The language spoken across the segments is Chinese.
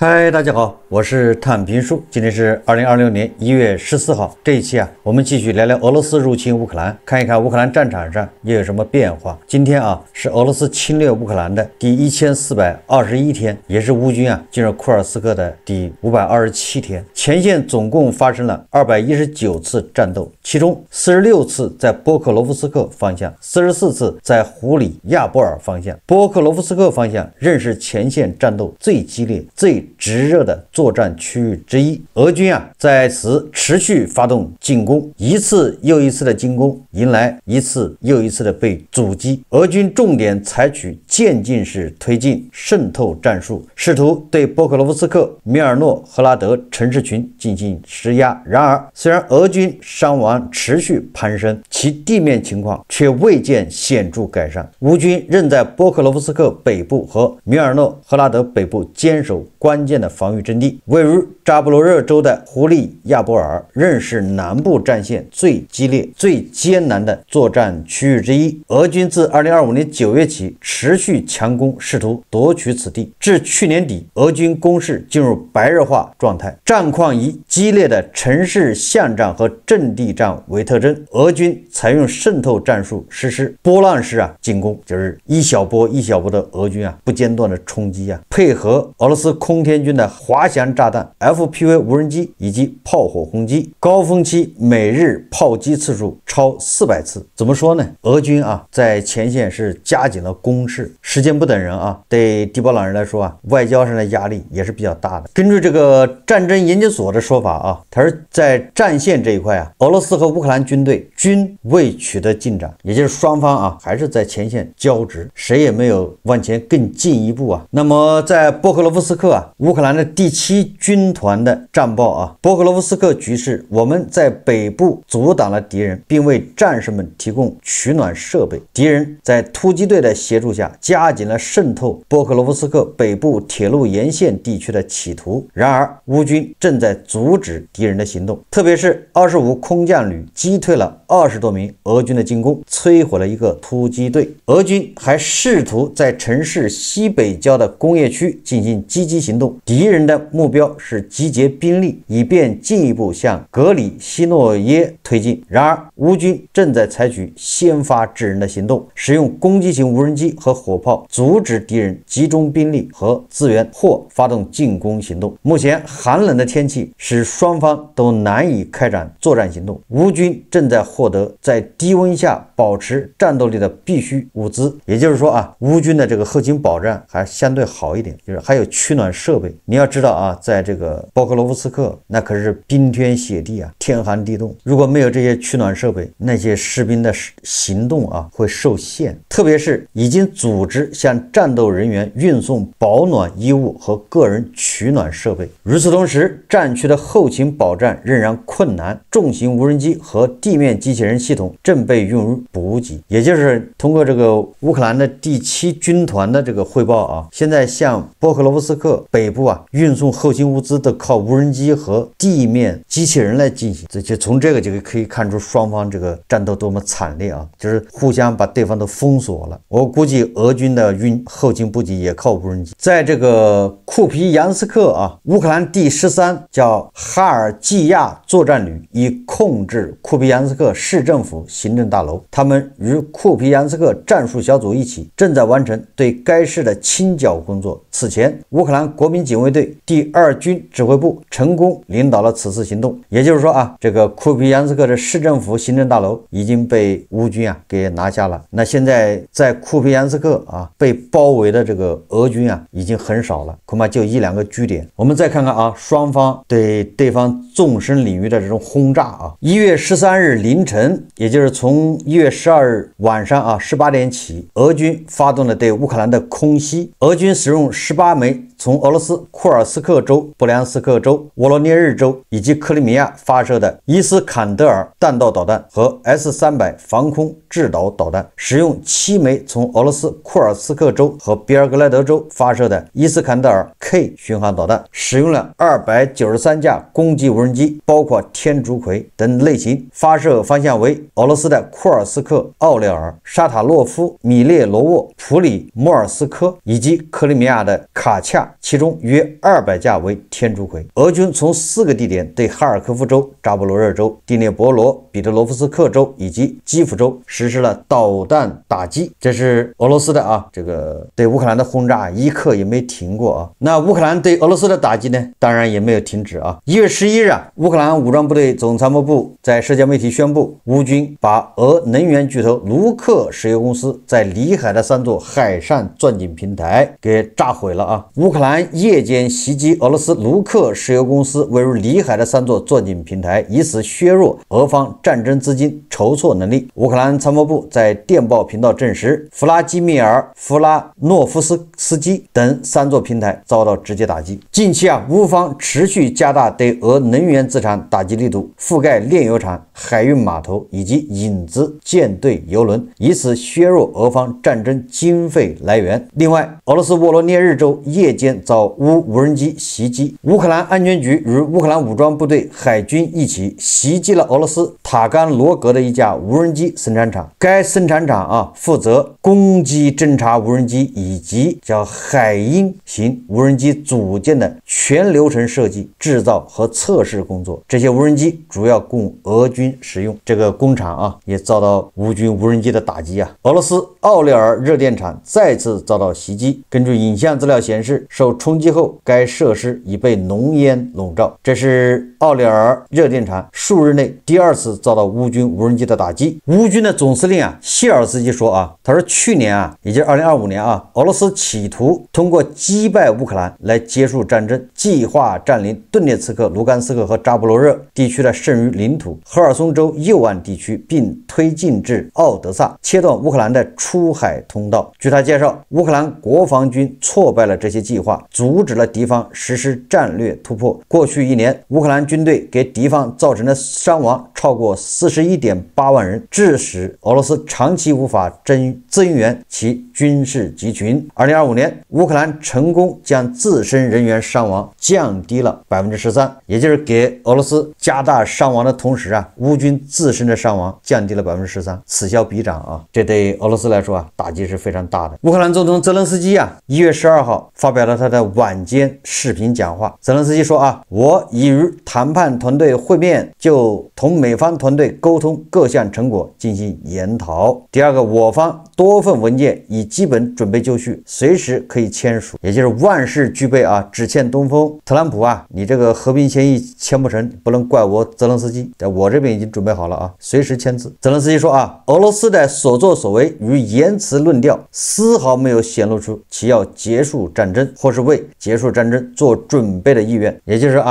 嗨，大家好，我是探评书。今天是2026年1月14号。这一期我们繼續聊聊俄羅斯入侵烏克蘭，看一看烏克蘭戰場上又有什麼變化。今天是俄羅斯侵略烏克蘭的第1421天，也是烏軍進入庫爾斯克的第527天。前線總共發生了219次戰鬥，其中46次在波克羅夫斯克方向，44次在胡里亞波爾方向。波克羅夫斯克方向仍是前線戰鬥最激烈、最炙熱的作戰區域之一。俄軍在此持續發動進攻，一次又一次的進攻迎來一次又一次的被阻擊。俄軍重點採取漸進式推進滲透戰術，試圖對波克羅夫斯克、米爾諾赫拉德城市群進行施壓。然而，雖然俄軍傷亡持續攀升，其地面情況卻未見顯著改善。烏軍仍在波克羅夫斯克北部和米爾諾赫拉德北部堅守關鍵的防禦陣地。位於扎波羅熱州的胡里亞波爾仍是南部戰線最激烈、最艱難的作戰區域之一。俄軍自2025年9月起持續強攻，試圖奪取此地。至去年底，俄軍攻勢進入白熱化狀態，戰況以激烈的城市巷戰和陣地戰為特徵。俄軍採用滲透戰術，實施波浪式進攻，就是一小波一小波的俄軍不間斷的衝擊配合俄羅斯空天軍的滑翔炸彈、FPV 無人機以及炮火轟擊，高峰期每日炮擊次數超400次。怎麼說呢？俄軍在前線是加緊了攻勢，時間不等人對迪波朗人來說外交上的壓力也是比較大的。根據這個戰爭研究所的說法他說在戰線這一塊俄羅斯和烏克蘭軍隊均未取得進展，也就是雙方還是在前線交織，誰也沒有往前更進一步那麼在波克羅夫斯克烏克蘭的第7軍團的戰報波克羅夫斯克局勢，我們在北部阻擋了敵人，並為戰士們提供取暖設備。敵人在突擊隊的協助下，加緊了滲透波克羅夫斯克北部鐵路沿線地區的企圖。然而，烏軍正在阻止敵人的行動，特別是25空降旅擊退了20多名俄軍的進攻，摧毀了一個突擊隊。俄軍還試圖在城市西北郊的工業區進行積極行動，敵人的目標是集結兵力，以便進一步向格里西諾耶推進。然而，烏軍正在採取先發制人的行動，使用攻擊型無人機和火炮阻止敵人集中兵力和資源或發動進攻行動。目前，寒冷的天氣使雙方都難以開展作戰行動。烏軍正在獲得在低溫下保持戰鬥力的必需物資，也就是說烏軍的這個後勤保障還相對好一點，就是還有取暖設備。你要知道在這個波克羅夫斯克那可是冰天雪地天寒地凍，如果沒有這些取暖設備，那些士兵的行動會受限。特別是已經組織向戰鬥人員運送保暖衣物和個人取暖設備。與此同時，戰區的後勤保障仍然困難，重型無人機和地面機器人系統正被用於補給。也就是通過這個烏克蘭的第7軍團的這個匯報現在向波克羅夫斯克北部運送後勤物資都靠無人機和地面機器人來進行。這就從這個就可以看出雙方這個戰鬥多麼慘烈就是互相把對方都封鎖了。我估計俄軍的後勤補給也靠無人機。在這個庫皮揚斯克烏克蘭第13叫哈爾季亞作戰旅已控制庫皮揚斯克市政府行政大樓，他們與庫皮揚斯克戰術小組一起正在完成對該市的清剿工作。此前，烏克蘭國民警衛隊第2軍指揮部成功領導了此次行動。也就是說這個庫皮揚斯克的市政府行政大樓已經被烏軍給拿下了。那現在在庫皮揚斯克被包圍的這個俄軍已經很少了，恐怕就1-2個據點。我們再看看雙方對對方縱深領域的這種轟炸1月13日凌晨，也就是從1月12日晚上18點起，俄軍發動了對烏克蘭的空襲。俄軍使用18枚從俄羅斯庫爾斯克州、布良斯克州、沃羅涅日州以及克里米亞發射的伊斯坎德爾彈道導彈和 S-300防空制导導彈，使用7枚從俄羅斯庫爾斯克州和比爾格萊德州發射的伊斯坎德爾 K 巡航導彈，使用了293架攻擊無人機，包括天竺葵等類型，發射方方向為俄羅斯的庫爾斯克、奧列爾、沙塔洛夫、米列羅沃、普里莫爾斯科以及克里米亞的卡恰，其中約200架為天竺葵。俄軍從4個地點對哈爾科夫州、扎波羅熱州、第聂伯羅、彼得罗夫斯克州以及基輔州實施了導彈打擊。這是俄羅斯的這個對烏克蘭的轟炸一刻也沒停過那烏克蘭對俄羅斯的打擊呢，當然也沒有停止1月11日烏克蘭武装部隊總參謀部在社交媒體宣布，烏軍把俄能源巨頭盧克石油公司在里海的3座海上鑽井平台給炸毀了烏克蘭夜間襲擊俄羅斯盧克石油公司位於里海的3座鑽井平台，以此削弱俄方戰爭資金籌措能力。烏克蘭參謀部在電報頻道證實，弗拉基米爾·弗拉諾夫斯基等3座平台遭到直接打擊。近期烏方持續加大對俄能源資產打擊力度，覆蓋煉油廠、海運碼頭以及影子艦隊油輪，以此削弱俄方戰爭經費來源。另外，俄羅斯沃羅涅日州夜間遭烏無人機襲擊，烏克蘭安全局與烏克蘭武裝部隊、海軍一起襲擊了俄羅斯塔甘羅格的一架無人機生產廠。該生產廠負責攻擊偵察無人機以及叫海鷹型無人機組件的全流程設計、製造和測試工作。這些無人機主要供俄軍使用。這個工廠也遭到烏軍無人機的打擊俄羅斯奧列爾熱電廠再次遭到襲擊。根據影像資料顯示，受衝擊後，該設施已被濃煙籠罩。這是奧列爾熱電廠數日內第2次遭到烏軍無人機的打擊。烏軍的總司令謝爾斯基說他說去年也就是2025年俄羅斯企圖通過擊敗烏克蘭來結束戰爭，計劃佔領頓涅茨克、盧甘斯克和扎波羅熱地區的剩餘領土、赫爾松州右岸地區，並推進至奧德薩，切斷烏克蘭的出海通道。據他介紹，烏克蘭國防軍挫敗了這些計劃，阻止了敵方實施戰略突破。過去1年，烏克蘭軍隊給敵方造成的傷亡超過41.8萬人，致使俄羅斯長期無法增援其軍事集群。2025年，烏克蘭成功將自身人員傷亡降低了13%，也就是給俄羅斯加大傷亡的同時烏軍自身的傷亡降低了13%，此消彼長這對俄羅斯來說打擊是非常大的。烏克蘭總統澤連斯基1月12號發表了他的晚間視頻講話。澤連斯基說我已與談判團隊會面，就同美方團隊溝通各項成果進行研討。第二個，我方多份文件已基本準備就緒，隨時可以簽署，也就是萬事俱備只欠東風。特朗普你這個和平協議簽不成，不能怪我澤連斯基，我這邊已經準備好了隨時簽字。澤連斯基說俄羅斯的所作所為與言辭論調絲毫沒有顯露出其要結束戰爭或是為結束戰爭做準備的意願。也就是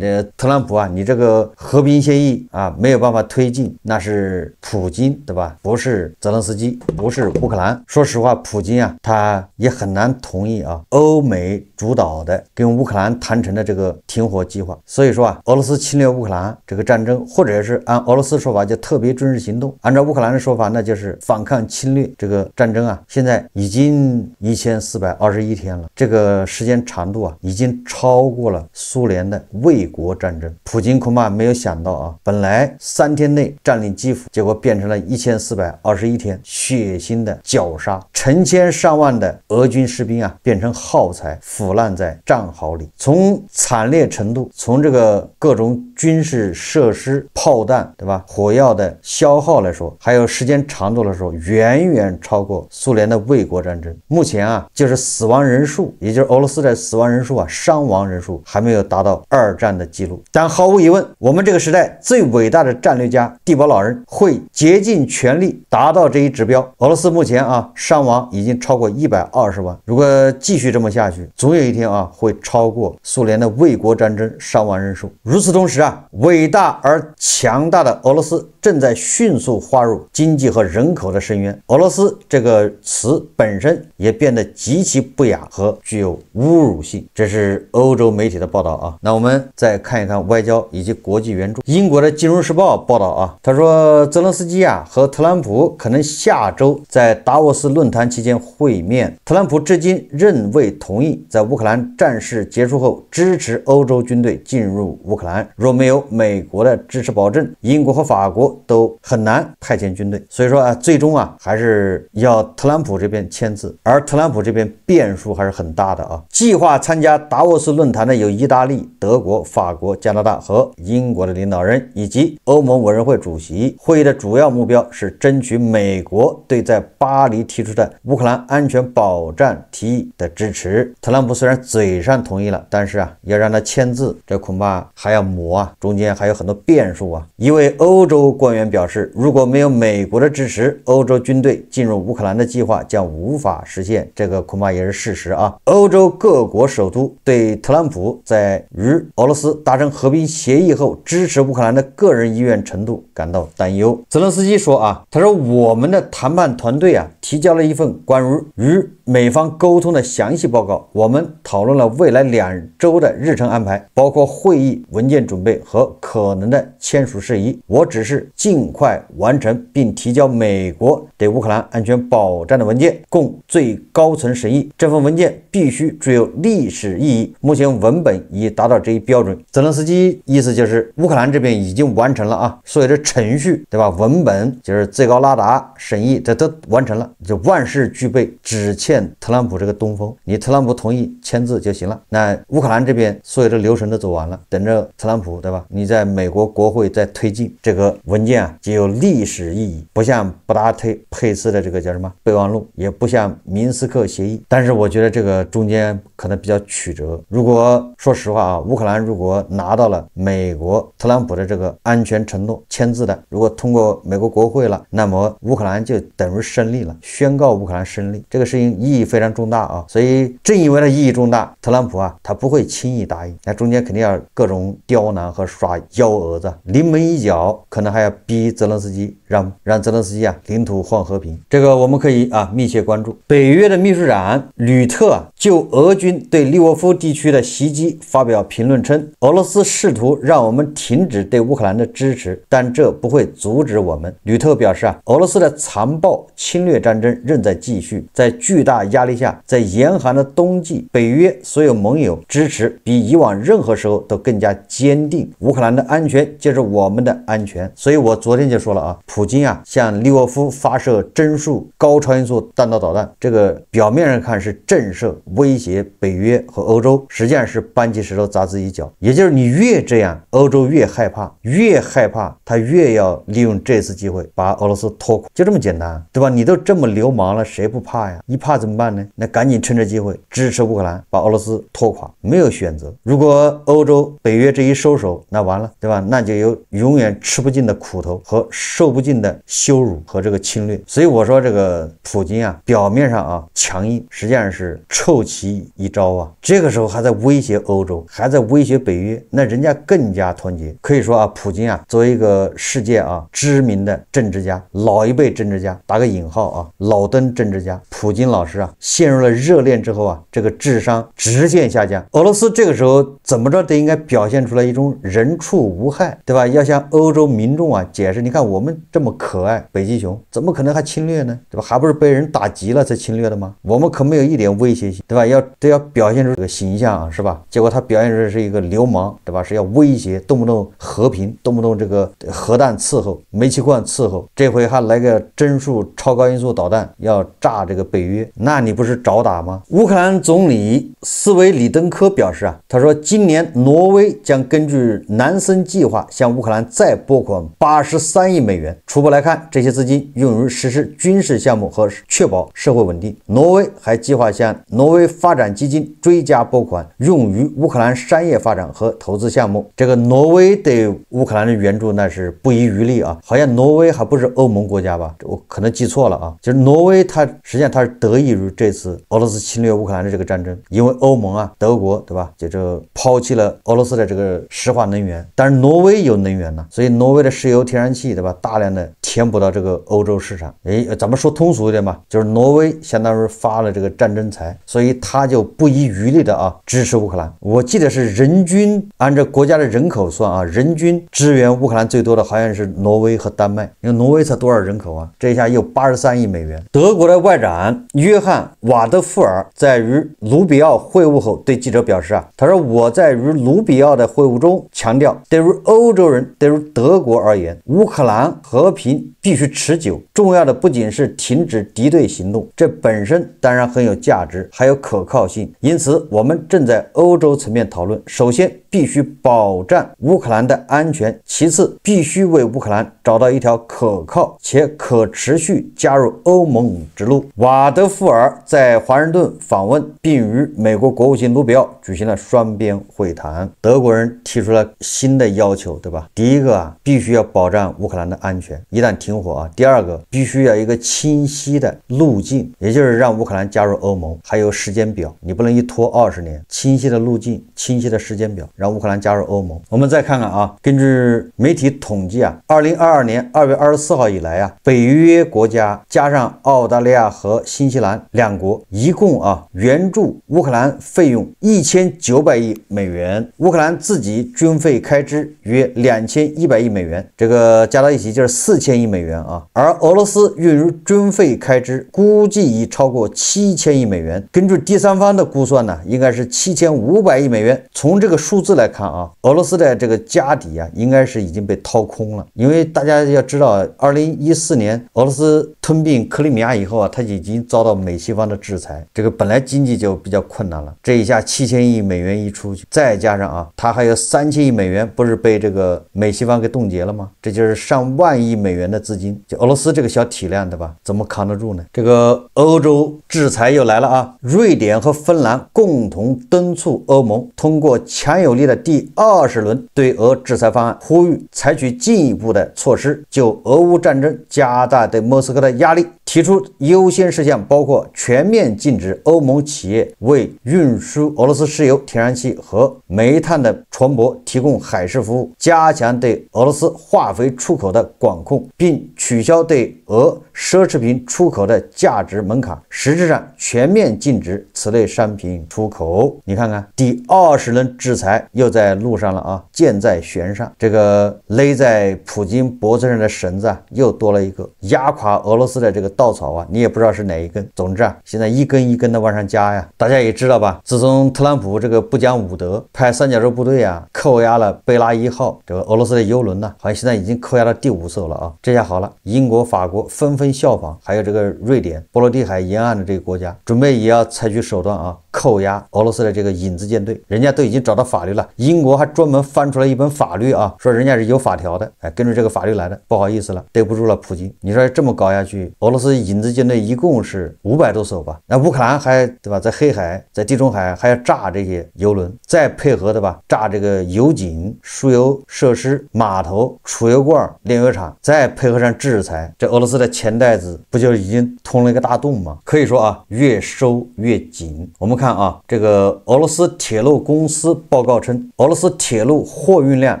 特朗普你這個和平協議沒有辦法推進，那是普京對吧？不是澤連斯基，不是烏克蘭。說實話，普京他也很難同意歐美主導的跟烏克蘭談成的這個停火計劃。所以說俄羅斯侵略烏克蘭這個戰爭，或者是按俄羅斯說法叫特別軍事行動，按照烏克蘭的說法那就是反抗侵略。這個戰爭現在已經1421天了，這個時間長度已經超過了蘇聯的衛國戰爭。普京恐怕沒有想到本來3天內佔領基輔，結果變成了1421天血腥的絞殺，成千上萬的俄軍士兵變成耗材腐爛在戰壕裡。從慘烈程度，從這個各種軍事設施、炮彈對吧，火藥的消耗來說，還有時間長度来說，遠遠超過蘇聯的衛國戰爭。目前就是死亡人数，也就是俄羅斯的死亡人數傷亡人数還沒有達到2戰的記錄。但毫無疑問，我們這個時代最偉大的戰略家地保老人會竭盡全力達到這一指標。俄羅斯目前傷亡已經超過120萬，如果繼續這麼下去，總有一天會超過蘇聯的衛國戰爭傷亡人數。如此同時偉大而強大的俄羅斯正在迅速滑入經濟和人口的深淵。俄羅斯這個詞本身也變得極其不雅和具有侮辱性，這是歐洲媒體的報道那我們再看一看外交以及國際援助。英國的《金融時報》報道他說澤連斯基和特朗普可能下周在達沃斯論壇期間會面。特朗普至今仍未同意在烏克蘭戰事結束後支持歐洲軍隊進入烏克蘭，若沒有美國的支持保證，英國和法法國都很難派遣軍隊。所以說啊，最終啊還是要特朗普這邊簽字，而特朗普這邊變數還是很大的啊。計劃參加達沃斯論壇的有意大利、德國、法國、加拿大和英國的領導人，以及歐盟委員會主席。會議的主要目標是爭取美國對在巴黎提出的烏克蘭安全保障提議的支持。特朗普雖然嘴上同意了，但是啊，要讓他簽字，這恐怕還要磨啊，中間還有很多變數啊。一位歐洲官員表示，如果沒有美國的支持，歐洲軍隊進入烏克蘭的計劃將無法實現。這個恐怕也是事實啊。歐洲各國首都對特朗普在與俄羅斯達成和平協議後支持烏克蘭的個人意願程度感到擔憂。澤連斯基說啊，他說我們的談判團隊啊提交了一份關於與美方溝通的詳細報告，我們討論了未來2週的日程安排，包括會議文件準備和可能的簽署事宜。我只是盡快完成並提交美國對烏克蘭安全保障的文件，供最高層審議。這份文件必須具有歷史意義，目前文本已達到這一標準。澤連斯基意思就是烏克蘭這邊已經完成了啊，所有的程序，對吧？文本就是最高拉達審議，這都完成了，就萬事俱備，只欠特朗普这个东风，你特朗普同意簽字就行了。那烏克蘭這邊所有的流程都走完了，等着特朗普，對吧？你在美國國會再推進這個文件啊，就有歷史意義，不像布達佩斯的這個叫什麼備忘錄，也不像明斯克協議。但是我覺得這個中間可能比較曲折。如果說實話啊，烏克蘭如果拿到了美國特朗普的這個安全承諾簽字的，如果通過美國國會了，那麼烏克蘭就等於勝利了，宣告烏克蘭勝利。這個事情意義非常重大啊，所以正因為它意義重大，特朗普啊他不會輕易答應，那中間肯定要各種刁難和耍幺蛾子，臨門一腳，可能還要逼澤連斯基讓澤連斯基啊領土換和平。這個我們可以啊密切關注。北約的秘書長呂特就俄軍對利沃夫地區的襲擊發表評論稱，俄羅斯試圖讓我們停止對烏克蘭的支持，但這不會阻止我們。呂特表示啊，俄羅斯的殘暴侵略戰爭仍在繼續，在巨大壓力下，在嚴寒的冬季，北約所有盟友支持比以往任何時候都更加堅定。烏克蘭的安全就是我們的安全。所以我昨天就說了啊，普京啊向利沃夫發射增速高超音速彈道導彈，這個表面上看是震懾威脅北約和歐洲，實際上是搬起石頭砸自己腳。也就是你越這樣，歐洲越害怕，越害怕他越要利用這次機會把俄羅斯拖垮，就這麼簡單，對吧？你都這麼流氓了，誰不怕呀？一怕怎麼辦呢？那趕緊趁着機會支持烏克蘭，把俄羅斯拖垮，沒有選擇。如果歐洲北約這一收手，那完了，對吧？那就有永遠吃不盡的苦頭和受不盡的羞辱和這個侵略。所以我說這個普京啊，表面上啊強硬，實際上是臭棋一招啊。這個時候還在威脅歐洲，還在威脅北約，那人家更加團結。可以說啊，普京啊作為一個世界啊知名的政治家，老一輩政治家，打個引號啊，老登政治家，普京老師啊陷入了熱戀之後啊，這個智商直線下降。俄羅斯這個時候怎麼着都應該表現出來一種人畜無害，對吧？要向歐洲民眾啊解釋，你看我們這麼可愛，北極熊怎麼可能還侵略呢？對吧？還不是被人打急了才侵略的嗎？我們可沒有一點威脅性，對吧？都要表現出這個形象啊，是吧？結果他表現出是一個流氓，對吧？是要威脅，動不動和平，動不動這個核彈伺候，煤氣罐伺候，這回還來個增速超高音速導彈要炸這個北約，那你不是找打嗎？烏克蘭總理斯維里登科表示啊，他說今年挪威將根據南森計劃向烏克蘭再撥款83億美元。初步來看，這些資金用於實施軍事項目和確保社會穩定。挪威還計劃向挪威發展基金追加撥款，用於烏克蘭商業發展和投資項目。這個挪威對烏克蘭的援助那是不遺餘力啊，好像挪威還不是歐盟國家吧？我可能記錯了啊。就是挪威它實際上它是得益於這次俄羅斯侵略烏克蘭的這個戰爭，因為歐盟啊，德國對吧，就拋棄了俄羅斯的這個石化能源，但是挪威有能源呢，所以挪威的石油天然氣對吧，大量的填補到這個歐洲市場。咱們說通俗一點吧，就是挪威相當於發了這個戰爭財，所以他就不遺餘力的啊支持烏克蘭。我記得是人均按照國家的人口算啊，人均支援烏克蘭最多的好像是挪威和丹麥，因為挪威才多少人口啊？這一下又83億美元。德國的外長約翰瓦德富爾在與盧比奧會晤後對記者表示啊，他說我在與盧比奧的會晤中強調，對於歐洲人，對於德國而言，烏克蘭和平必須持久，重要的不僅是停止敵對行動，這本身當然很有價值，還有可靠性。因此，我們正在歐洲層面討論，首先必須保障烏克蘭的安全，其次必須為烏克蘭找到一條可靠且可持續加入歐盟之路。瓦德富爾在華盛頓訪問，並與美國國務卿盧比奧舉行了雙邊會談。德國人提出了新的要求，對吧？第一個必須要保障烏克蘭的安全，一旦停火第二個必須要一個清晰的路徑，也就是讓烏克蘭加入歐盟，還有時間表，你不能一拖20年，清晰的路徑，清晰的時間表，讓烏克蘭加入歐盟。我們再看看根據媒體統計2022年2月24號以來北約國家加上澳大利亞和新西蘭兩國一共援助烏克蘭費用1900億美元，烏克蘭自己軍費開支約2100億美元，這個加到一起就是4000億美元而俄羅斯用於軍費開支估計已超過7000億美元，根據第三方的估算應該是7500億美元。從這個數字來看俄羅斯的這個家底應該是已經被掏空了，因為大家要知道2014年俄羅斯吞并克里米亞以後它已經遭到美西方的制裁，這個本來經濟就比較困難了，這一下7000億美元一出去，再加上它還有3000億美元不是被這個美西方給凍結了嗎？這就是上萬億美元的資金，就俄羅斯這個小體量對吧，怎麼扛得住呢？這個歐洲制裁又來了瑞典和芬蘭共同敦促歐盟通過強有力的第20輪對俄制裁方案，呼籲採取進一步的措施，就俄烏戰爭加大對莫斯科的壓力，提出優先事項包括全面禁止歐盟企業為運輸俄羅斯石油、天然氣和煤炭的船舶提供海事服務，加強對俄羅斯化肥出口的管控，並取消對俄奢侈品出口的價值門檻，實質上全面禁止此類商品出口。你看看第20輪制裁又在路上了箭在弦上，這個勒在普京脖子上的繩子又多了一個，壓垮俄羅斯的這個稻草你也不知道是哪一根。總之現在一根一根的往上加呀。大家也知道吧，自從特朗普這個不講武德，派三角洲部隊扣押了貝拉1號這個俄羅斯的油輪好像現在已經扣押到第5艘了這下好了，英國、法國紛紛效仿，還有這個瑞典、波羅的海沿岸的這個國家準備也要採取手段扣押俄羅斯的這個影子艦隊，人家都已經找到法律了，英國還專門翻出來一本法律說人家是有法條的，根據這個法律來的。不好意思了，對不住了普京，你說這麼搞下去，俄羅斯影子艦隊一共是500多艘吧，那烏克蘭還對吧，在黑海、在地中海還要炸這些油輪，再配合的吧，炸這個油井、輸油設施、碼頭、儲油罐、煉油廠，再配合上制裁，這俄羅斯的錢袋子不就已經通了一個大洞嗎？可以說越收越緊。我們看這個俄羅斯鐵路公司報告稱，俄羅斯鐵路貨運量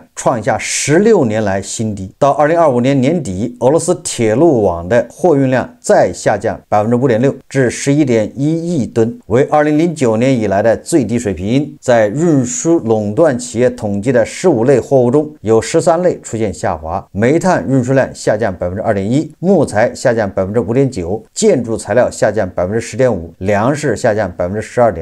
創下16年來新低，到2025年年底，俄羅斯鐵路網的貨運量再下降 5.6% 至 11.1 億噸，為2009年以來的最低水平。在運輸壟斷企業統計的15類貨物中，有13類出現下滑，煤炭運輸量下降 2.1%， 木材下降 5.9%， 建築材料下降 10.5%， 糧食下降 12.2%。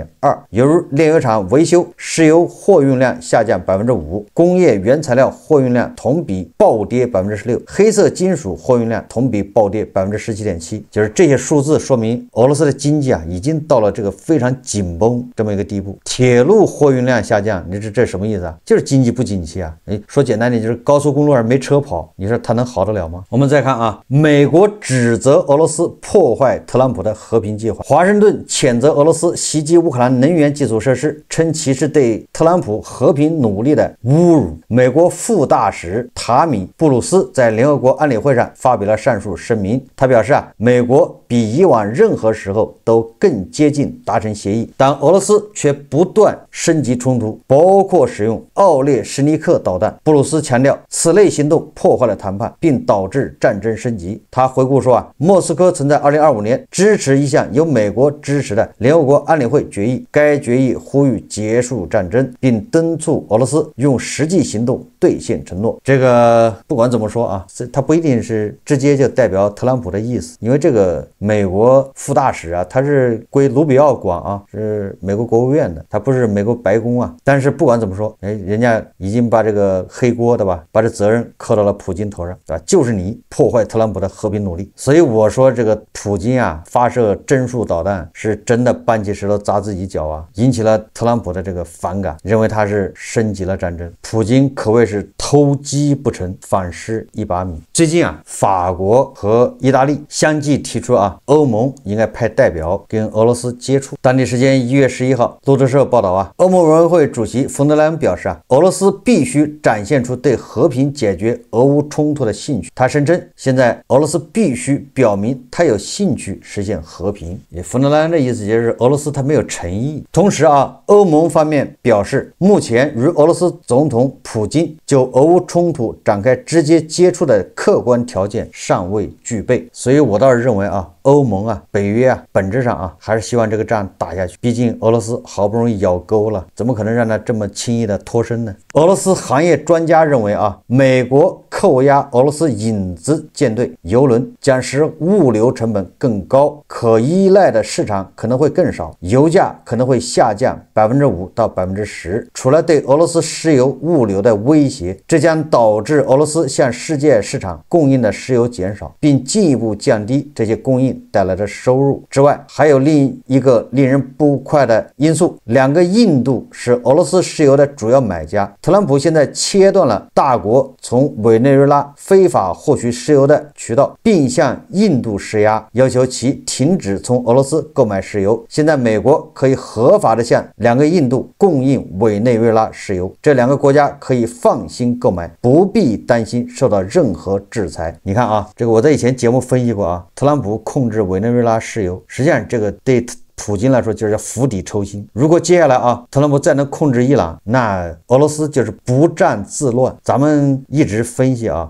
由於煉油廠維修，石油貨運量下降 5%， 工業原材料貨運量同比暴跌 16%， 黑色金屬貨運量同比暴跌 17.7%。就是這些數字說明俄羅斯的經濟已經到了這個非常緊繃這麼一個地步。鐵路貨運量下降，你這什麼意思就是經濟不景氣說簡單點就是高速公路上沒車跑，你說它能好得了嗎？我們再看美國指責俄羅斯破壞特朗普的和平計劃，華盛頓譴責俄羅斯襲擊烏克蘭能源基礎設施，稱其是對特朗普和平努力的侮辱。美國副大使塔米布魯斯在聯合國安理會上發表了上述聲明，他表示美國比以往任何時候都更接近達成協議，但俄羅斯卻不斷升級衝突，包括使用奧列什尼克導彈。布魯斯強調，此類行動破壞了談判，並導致戰爭升級。他回顧說莫斯科曾在2025年支持一項由美國支持的聯合國安理會決議，該決議呼籲結束戰爭，並敦促俄羅斯用實際行動兌現承諾。這個不管怎麼說啊，他不一定是直接就代表特朗普的意思，因為這個美國副大使啊，他是歸盧比奧管啊，是美國國務院的，他不是美國白宮啊。但是不管怎麼說，人家已經把這個黑鍋的吧，把这責任扣到了普京頭上，对吧？就是你破壞特朗普的和平努力。所以我說這個普京啊，發射針術導彈是真的搬起石頭砸自己腳啊，引起了特朗普的這個反感，認為他是升級了戰爭。普京可謂是偷雞不成反蝕一把米。最近啊，法國和意大利相繼提出啊，歐盟應該派代表跟俄羅斯接觸。當地時間1月11號，路透社報道啊，歐盟委員會主席馮德萊恩表示啊，俄羅斯必須展現出對和平解決俄烏衝突的興趣。他聲稱，現在俄羅斯必須表明他有興趣實現和平。馮德萊恩的意思就是俄羅斯他沒有誠意。同時啊，歐盟方面表示，目前與俄羅斯總統普京就俄烏衝突展開直接接觸的客觀條件尚未具備。所以我倒是認為啊，歐盟啊，北約啊，本質上啊，還是希望這個仗打下去。畢竟俄羅斯好不容易咬鈎了，怎麼可能讓他這麼輕易的脫身呢？俄羅斯行業專家認為啊，美國扣押俄羅斯影子艦隊油輪將使物流成本更高，可依賴的市場可能會更少，油價可能會下降5%到10%。除了對俄羅斯石油物流的威脅，這將導致俄羅斯向世界市場供應的石油減少，並進一步降低這些供應帶來的收入。之外，還有另一個令人不快的因素，兩個印度是俄羅斯石油的主要買家。特朗普現在切斷了大國從委內瑞拉非法獲取石油的渠道，並向印度施壓，要求其停止從俄羅斯購買石油。現在美國可以合法的向兩個印度供應委內瑞拉石油，這兩個國家可以放心購買，不必擔心受到任何制裁。你看啊，這個我在以前節目分析過啊，特朗普控制委內瑞拉石油，實際上這個對普京來說就是釜底抽薪。如果接下來啊，特朗普再能控制伊朗，那俄羅斯就是不戰自亂。咱們一直分析啊，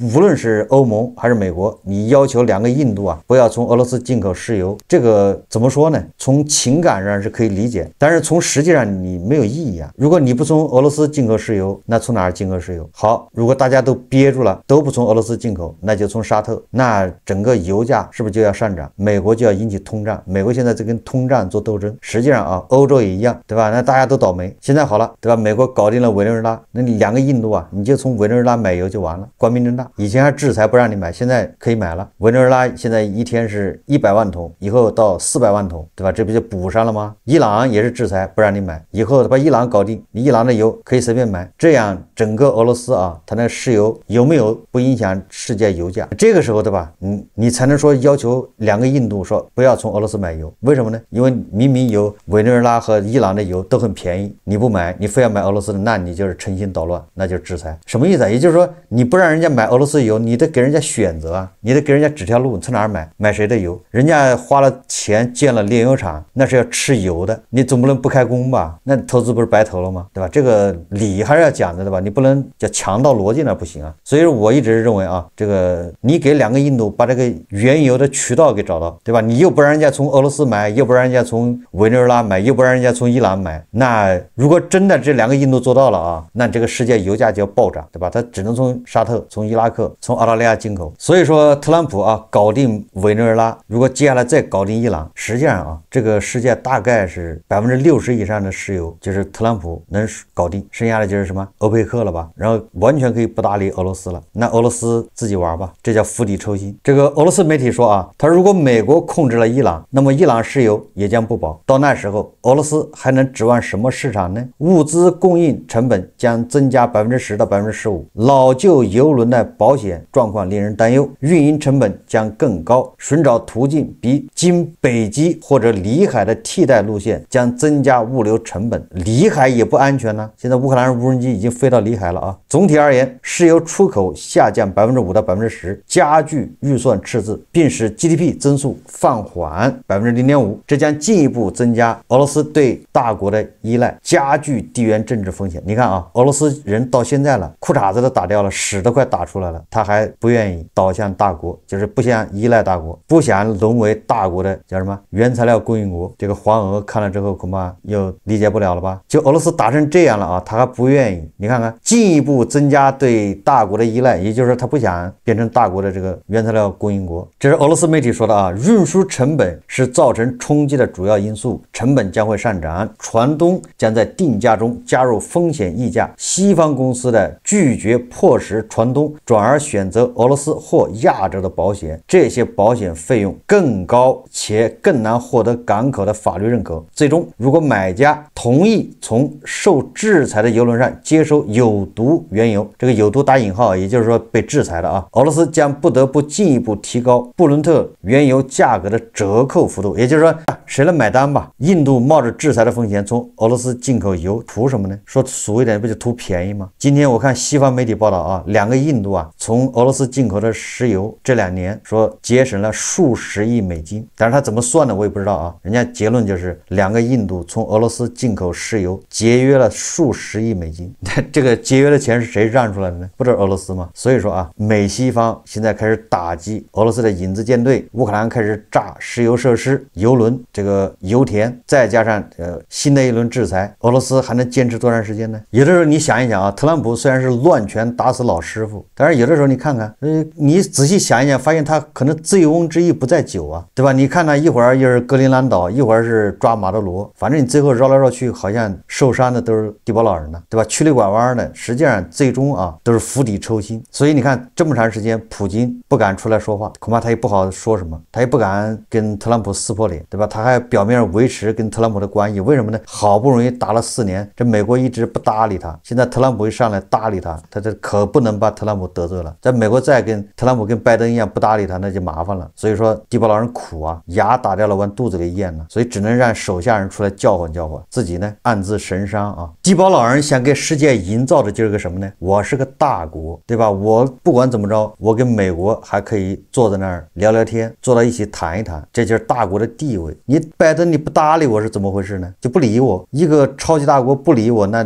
無論是歐盟還是美國，你要求兩個印度啊不要從俄羅斯進口石油，這個怎麼說呢？從情感上是可以理解，但是從實際上你沒有意義啊。如果你不從俄羅斯進口石油，那從哪兒進口石油？好，如果大家都憋住了，都不從俄羅斯进口，那就從沙特，那整個油價是不是就要上漲？美國就要引起通脹。美國現在这跟通脹做鬥爭，實際上啊，歐洲也一樣，對吧？那大家都倒霉。現在好了，對吧？美國搞定了委內瑞拉，那你兩個印度啊，你就從委內瑞拉買油就完了，光明正大。以前還制裁不讓你買，現在可以買了。委內瑞拉現在一天是100萬桶，以後到400萬桶，對吧？這不就補上了嗎？伊朗也是制裁不讓你買，以後把伊朗搞定，你伊朗的油可以隨便買。這樣整個俄羅斯啊，它那石油有沒有不影響世界油價？這個時候，對吧？你才能說要求兩個印度說不要從俄羅斯買油，為什麼呢？因為明明有委內瑞拉和伊朗的油都很便宜，你不買，你非要買俄羅斯的，那你就是誠心搗亂，那就是制裁。什麼意思啊？也就是說，你不讓人家買俄羅斯油，你得給人家選擇啊，你得給人家指條路，你從哪兒買？買誰的油？人家花了錢建了煉油廠，那是要吃油的，你總不能不開工吧？那投資不是白投了嗎？對吧？這個理還是要講的，對吧？你不能叫強盜邏輯，那不行啊。所以我一直認為啊，這個你給兩個印度把這個原油的渠道給找到，對吧？你又不讓人家從俄羅斯買，又不讓人家從委內瑞拉買，又不讓人家從伊朗買，那如果真的這兩個印度做到了啊，那這個世界油價就要暴漲，對吧？它只能從沙特、從伊拉克、從澳大利亞進口。所以說特朗普啊搞定委內瑞拉，如果接下來再搞定伊朗，實際上啊這個世界大概是60%以上的石油就是特朗普能搞定，剩下的就是什麼歐佩克了吧，然後完全可以不搭理俄羅斯了，那俄羅斯自己玩吧，這叫釜底抽薪。這個俄羅斯媒體說啊，他如果美國控制了伊朗，那麼伊朗石油也將不保，到那時候俄羅斯還能指望什麼市場呢？物資供應成本將增加10%到15%，老舊油輪的保險狀況令人擔憂，運營成本將更高，尋找途徑比經北極或者裡海的替代路線將增加物流成本。裡海也不安全呢，現在烏克蘭無人機已經飛到裡海了啊。總體而言，石油出口下降5%到10%，加劇預算赤字，並使 GDP 增速放緩0.5%，務，這將進一步增加俄羅斯對大國的依賴，加劇地缘政治風險。你看啊，俄羅斯人到現在了，褲衩子都打掉了，屎都快打出來了，他還不願意倒向大国，就是不想依赖大国，不想沦為大國的叫什麼原材料供應国。这個黃俄看了之後恐怕又理解不了了吧？就俄羅斯打成這樣了啊，他還不願意。你看看，進一步增加對大國的依賴，也就是說他不想變成大國的這個原材料供應國。這是俄羅斯媒體說的啊，運輸成本是造成衝擊的主要因素，成本將會上漲，船東將在定價中加入風險溢價，西方公司的拒絕迫使船東轉而選擇俄羅斯或亞洲的保險，這些保險費用更高且更難獲得港口的法律認可。最終，如果買家同意從受制裁的油輪上接收有毒原油，這個有毒打引號，也就是說被制裁的啊，俄羅斯將不得不進一步提高布倫特原油價格的折扣幅度。也就是说，誰来買单吧？印度冒着制裁的風險從俄羅斯進口油，圖什麼呢？說俗一點，不就圖便宜嗎？今天我看西方媒體報道啊，2個印度啊從俄羅斯進口的石油，這2年說節省了數十億美金，但是他怎麼算的我也不知道啊。人家結論就是2個印度從俄羅斯進口石油節約了數十億美金。這個節約的錢是誰讓出來的呢？不就是俄羅斯嗎？所以說啊，美西方現在開始打擊俄羅斯的影子艦隊，烏克蘭開始炸石油設施、油輪、這個油田，再加上新的一輪制裁，俄羅斯還能堅持多長時間呢？有的時候你想一想啊，特朗普雖然是亂拳打死老師傅，但是有的時候你看看，你仔細想一想，發現他可能醉翁之意不在酒啊，對吧？你看他一會兒又是格陵蘭島，一會兒是抓馬德羅，反正你最後繞來繞去，好像受傷的都是地保老人呢，對吧？曲里拐彎的，實際上最終啊都是釜底抽薪。所以你看這麼長時間，普京不敢出來說話，恐怕他也不好說什麼，他也不敢跟特朗普撕破臉，對吧？他還表面維持跟特朗普的關係，為什麼呢？好不容易打了4年，這美國一直不搭理他，現在特朗普一上來搭理他，他這可不能把特朗普得罪了。在美國再跟特朗普跟拜登一樣不搭理他，那就麻煩了。所以說地保老人苦啊，牙打掉了往肚子裡咽了，所以只能讓手下人出來叫喚叫喚，自己呢暗自神傷啊。地保老人想給世界營造的就是個什麼呢？我是個大國，對吧？我不管怎麼着，我跟美國還可以坐在那兒聊聊天，坐到一起談一談，這就是大國的地位。你拜登你不搭理我是怎麼回事呢？就不理我，一個超级大國不理我，那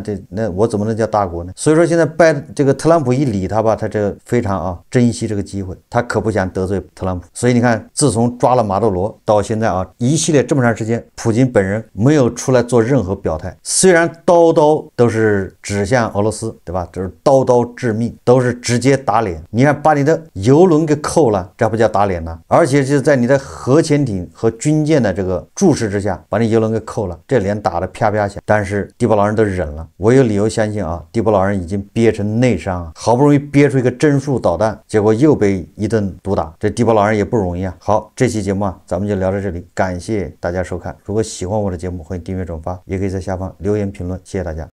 我怎麼能叫大國呢？所以說現在这個特朗普一理他吧，他这非常珍惜這個機會，他可不想得罪特朗普。所以你看，自從抓了馬德羅到現在啊，一系列這麼長時間，普京本人沒有出來做任何表態，雖然刀刀都是指向俄羅斯，對吧？就是刀刀致命，都是直接打臉。你看把你的油輪給扣了，這不叫打臉呢？而且就是在你的核潛艇和軍艦的這個注視之下，把你油輪給扣了，這臉打得啪啪響。但是地保老人都忍了，我有理由相信啊，地保老人已經憋成內傷啊，好不容易憋出一個針數導彈，結果又被一頓毒打，這地保老人也不容易啊。好，這期節目啊，咱們就聊到這裡，感謝大家收看。如果喜歡我的節目，歡迎訂閱轉發，也可以在下方留言評論，謝謝大家。